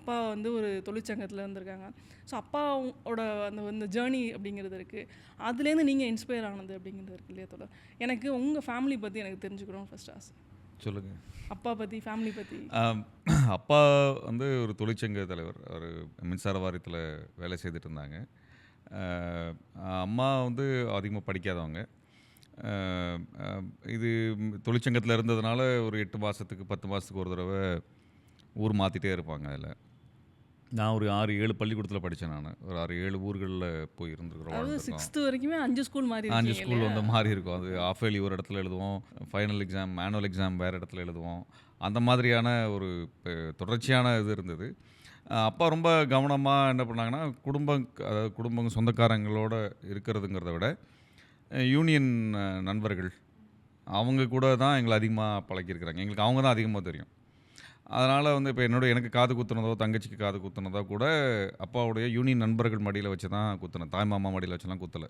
அப்பா வந்து ஒரு தொழிற்சங்கத்தில் இருந்திருக்காங்க. ஸோ அப்பாவோட அந்த ஜேர்னி அப்படிங்கிறது இருக்குது. அதுலேருந்து நீங்கள் இன்ஸ்பயர் ஆனது அப்படிங்கிறது இருக்கு இல்லையா தோழர்? எனக்கு உங்கள் ஃபேமிலி பற்றி எனக்கு தெரிஞ்சுக்கணும் ஃபர்ஸ்ட் ஆசை. சொல்லுங்கள். அப்பா பற்றி, ஃபேமிலி பற்றி. அப்பா வந்து ஒரு தொழிற்சங்க தலைவர். ஒரு மின்சார வாரியத்தில் வேலை செய்துட்டு இருந்தாங்க. அம்மா வந்து அதிகமாக படிக்காதவங்க. இது தொழிற்சங்கத்தில் இருந்ததுனால ஒரு 8 மாதத்துக்கு 10 மாதத்துக்கு ஒரு தடவை ஊர் மாற்றிட்டே இருப்பாங்க. அதில் நான் ஒரு 6-7 பள்ளிக்கூடத்தில் படித்தேன். நான் ஒரு 6-7 ஊர்களில் போய் இருந்துருக்குறோம். அதாவது 6th வரைக்குமே 5 ஸ்கூல் மாறி 5 ஸ்கூல் வந்து மாறி இருக்கும். அது ஆஃப் இயர்லி ஒரு இடத்துல எழுதுவோம், ஃபைனல் எக்ஸாம், ஆனுவல் எக்ஸாம் வேறு இடத்துல எழுதுவோம். அந்த மாதிரியான ஒரு தொடர்ச்சியான இது இருந்தது. அப்பா ரொம்ப கவனமாக என்ன பண்ணாங்கன்னா, அதாவது குடும்பம் சொந்தக்காரங்களோட இருக்கிறதுங்கிறத விட யூனியன் நண்பர்கள் அவங்க கூட தான் எங்களை அதிகமாக பழக்கியிருக்கிறாங்க. எங்களுக்கு அவங்க தான் அதிகமாக தெரியும். அதனால் வந்து இப்போ எனக்கு காது குத்துனதோ, தங்கச்சிக்கு காது குத்துனதோ கூட அப்பாவுடைய யூனியன் நண்பர்கள் மடியில் வச்சு தான் குத்துனேன். தாய் மாமா மடியில் வச்சுலாம் குத்தலை.